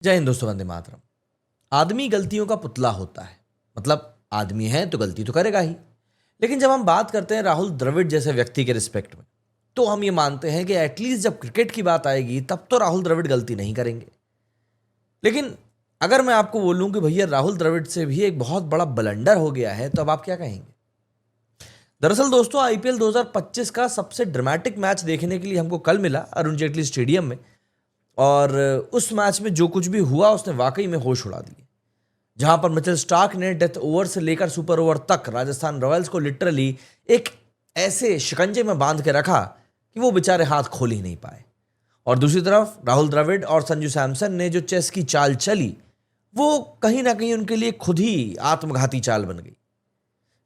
जय हिंद दोस्तों, वंदे मातरम। आदमी गलतियों का पुतला होता है। मतलब आदमी है तो गलती तो करेगा ही। लेकिन जब हम बात करते हैं राहुल द्रविड़ जैसे व्यक्ति के रिस्पेक्ट में, तो हम ये मानते हैं कि एटलीस्ट जब क्रिकेट की बात आएगी तब तो राहुल द्रविड़ गलती नहीं करेंगे। लेकिन अगर मैं आपको बोलूं कि भैया राहुल द्रविड़ से भी एक बहुत बड़ा ब्लंडर हो गया है, तो अब आप क्या कहेंगे? दरअसल दोस्तों, आईपीएल 2025 का सबसे ड्रामेटिक मैच देखने के लिए हमको कल मिला अरुण जेटली स्टेडियम में। और उस मैच में जो कुछ भी हुआ उसने वाकई में होश उड़ा दिए। जहां पर मिचेल स्टार्क ने डेथ ओवर से लेकर सुपर ओवर तक राजस्थान रॉयल्स को लिटरली एक ऐसे शिकंजे में बांध के रखा कि वो बेचारे हाथ खोल ही नहीं पाए। और दूसरी तरफ राहुल द्रविड़ और संजू सैमसन ने जो चेस की चाल चली, वो कहीं ना कहीं उनके लिए खुद ही आत्मघाती चाल बन गई।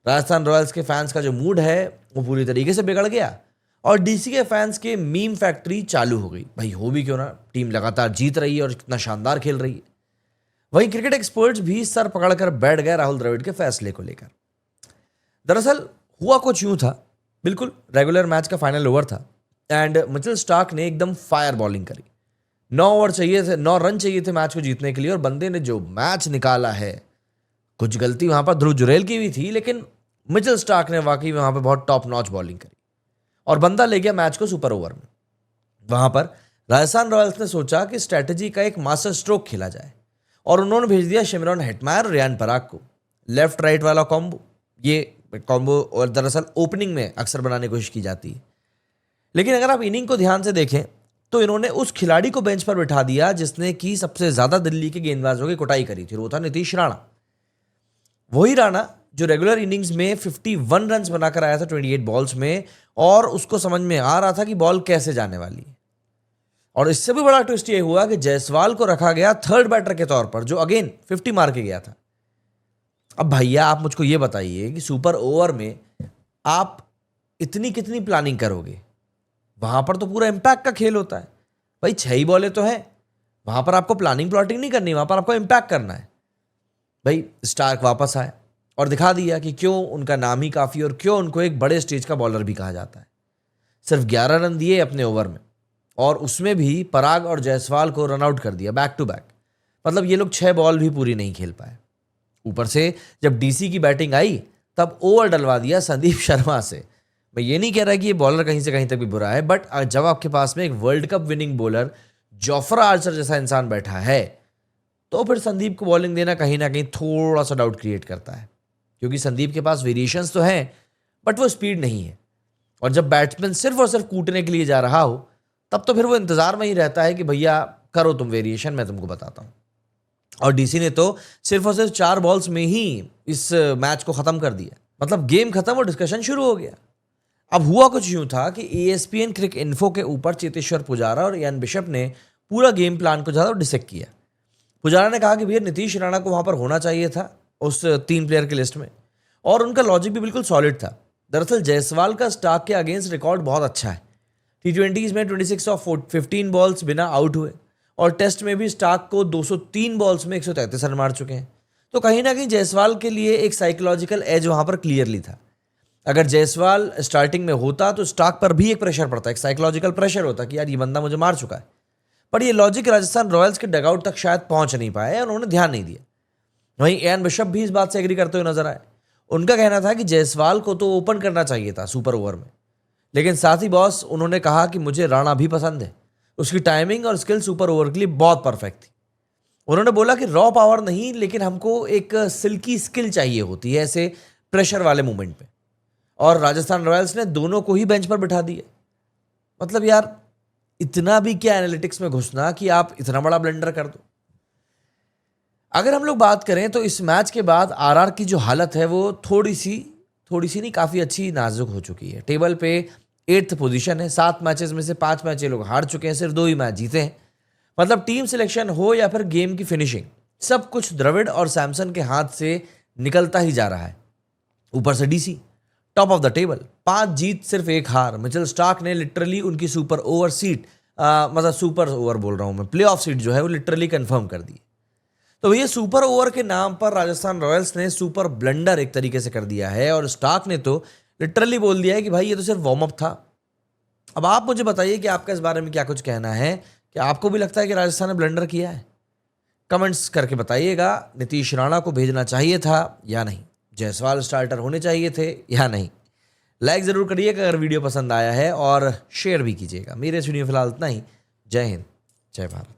राजस्थान रॉयल्स के फैंस का जो मूड है वो पूरी तरीके से बिगड़ गया और डीसी के फैंस के मीम फैक्ट्री चालू हो गई। भाई हो भी क्यों ना, टीम लगातार जीत रही है और कितना शानदार खेल रही है। वहीं क्रिकेट एक्सपर्ट्स भी सर पकड़कर बैठ गए राहुल द्रविड़ के फैसले को लेकर। दरअसल हुआ कुछ यूं था, बिल्कुल रेगुलर मैच का फाइनल ओवर था एंड मिचेल स्टार्क ने एकदम फायर बॉलिंग करी। 9 ओवर चाहिए थे, 9 रन चाहिए थे मैच को जीतने के लिए, और बंदे ने जो मैच निकाला है। कुछ गलती वहां पर ध्रुव जुरैल की भी थी, लेकिन मिचेल स्टार्क ने वाकई वहां पर बहुत टॉप नॉच बॉलिंग करी और बंदा ले गया मैच को सुपर ओवर में। वहां पर राजस्थान रॉयल्स ने सोचा कि स्ट्रैटेजी का एक मास्टर स्ट्रोक खेला जाए और उन्होंने भेज दिया शिमरॉन हेटमायर और रियान पराग को। लेफ्ट राइट वाला कॉम्बो, ये कॉम्बो और दरअसल ओपनिंग में अक्सर बनाने की कोशिश की जाती है। लेकिन अगर आप इनिंग को ध्यान से देखें तो इन्होंने उस खिलाड़ी को बेंच पर बिठा दिया जिसने की सबसे ज्यादा दिल्ली के गेंदबाजों की कुटाई करी थी, वो था नीतीश राणा। वही राणा जो रेगुलर इनिंग्स में 51 रन बनाकर आया था 28 बॉल्स में, और उसको समझ में आ रहा था कि बॉल कैसे जाने वाली है। और इससे भी बड़ा ट्विस्ट ये हुआ कि जायसवाल को रखा गया थर्ड बैटर के तौर पर, जो अगेन 50 मार के गया था। अब भैया आप मुझको ये बताइए कि सुपर ओवर में आप इतनी कितनी प्लानिंग करोगे? वहां पर तो पूरा इंपैक्ट का खेल होता है। भाई 6 ही बॉलें तो हैं, वहां पर आपको प्लानिंग प्लॉटिंग नहीं करनी, वहां पर आपको इंपैक्ट करना है। भाई स्टार्क वापस आए और दिखा दिया कि क्यों उनका नाम ही काफी और क्यों उनको एक बड़े स्टेज का बॉलर भी कहा जाता है। सिर्फ 11 रन दिए अपने ओवर में, और उसमें भी पराग और जायसवाल को रन आउट कर दिया बैक टू बैक। मतलब ये लोग 6 बॉल भी पूरी नहीं खेल पाए। ऊपर से जब डीसी की बैटिंग आई तब ओवर डलवा दिया संदीप शर्मा से। मैं ये नहीं कह रहा कि ये बॉलर कहीं से कहीं तक भी बुरा है, बट जब आपके पास में एक world cup winning bowler Jofra Archer जैसा इंसान बैठा है, तो फिर संदीप को बॉलिंग देना कहीं ना कहीं थोड़ा सा डाउट क्रिएट करता है। क्योंकि संदीप के पास वेरिएशंस तो हैं, बट वो स्पीड नहीं है। और जब बैट्समैन सिर्फ और सिर्फ कूटने के लिए जा रहा हो, तब तो फिर वो इंतजार में ही रहता है कि भैया करो तुम वेरिएशन, मैं तुमको बताता हूं। और डीसी ने तो सिर्फ और सिर्फ 4 बॉल्स में ही इस मैच को खत्म कर दिया। मतलब गेम खत्म और डिस्कशन शुरू हो गया। अब हुआ कुछ यूं था कि ESPN क्रिक इन्फो के ऊपर चेतेश्वर पुजारा और इयान बिशप ने पूरा गेम प्लान को ज्यादा डिसेक्ट किया। पुजारा ने कहा कि भैया नीतीश राणा को वहां पर होना चाहिए था उस 3 प्लेयर की लिस्ट में, और उनका लॉजिक भी बिल्कुल सॉलिड था। दरअसल जायसवाल का स्टार्क के अगेंस्ट रिकॉर्ड बहुत अच्छा है। T20s में 26 ऑफ 15 बॉल्स बिना आउट हुए, और टेस्ट में भी स्टार्क को 203 बॉल्स में 133 रन मार चुके हैं। तो कहीं ना कहीं जायसवाल के लिए एक साइकोलॉजिकल एज वहां पर क्लियरली था। अगर जायसवाल स्टार्टिंग में होता तो स्टार्क पर भी एक प्रेशर पड़ता, एक साइकोलॉजिकल प्रेशर होता कि यार ये बंदा मुझे मार चुका है। पर ये लॉजिक राजस्थान रॉयल्स के डगआउट तक शायद पहुंच नहीं पाए, उन्होंने ध्यान नहीं दिया। वहीं इयान बिशप भी इस बात से एग्री करते हुए नजर आए। उनका कहना था कि जायसवाल को तो ओपन करना चाहिए था सुपर ओवर में, लेकिन साथ ही बॉस उन्होंने कहा कि मुझे राणा भी पसंद है, उसकी टाइमिंग और स्किल सुपर ओवर के लिए बहुत परफेक्ट थी। उन्होंने बोला कि रॉ पावर नहीं, लेकिन हमको एक सिल्की स्किल चाहिए होती है ऐसे प्रेशर वाले मूवमेंट पे। और राजस्थान रॉयल्स ने दोनों को ही बेंच पर बिठा दिया। मतलब यार इतना भी क्या एनालिटिक्स में घुसना कि आप इतना बड़ा ब्लंडर कर दो। अगर हम लोग बात करें तो इस मैच के बाद आरआर की जो हालत है वो थोड़ी सी नहीं, काफी अच्छी नाजुक हो चुकी है। टेबल पे 8th पोजीशन है। 7 मैचेस में से 5 मैच ये लोग हार चुके हैं, सिर्फ 2 ही मैच जीते हैं। मतलब टीम सिलेक्शन हो या फिर गेम की फिनिशिंग, सब कुछ द्रविड़ और सैमसन के हाथ से निकलता ही जा रहा है। ऊपर से DC top of the table, 5 जीत सिर्फ 1 हार। मिचेल स्टार्क ने लिटरली उनकी सुपर ओवर सीट, मतलब सुपर ओवर बोल रहा हूं मैं, प्ले ऑफ सीट जो है वो लिटरली कंफर्म कर दी। तो ये सुपर ओवर के नाम पर राजस्थान रॉयल्स ने सुपर ब्लंडर एक तरीके से कर दिया है, और स्टार्क ने तो लिटरली बोल दिया है कि भाई ये तो सिर्फ वार्म अप था। अब आप मुझे बताइए कि आपका इस बारे में क्या कुछ कहना है? कि आपको भी लगता है कि राजस्थान ने ब्लंडर किया है? कमेंट्स करके बताइएगा, नीतीश राणा को भेजना चाहिए था या नहीं, जायसवाल स्टार्टर होने चाहिए थे या नहीं। लाइक ज़रूर करिएगा अगर वीडियो पसंद आया है और शेयर भी कीजिएगा। मेरे इस वीडियो में फिलहाल इतना ही। जय हिंद, जय भारत।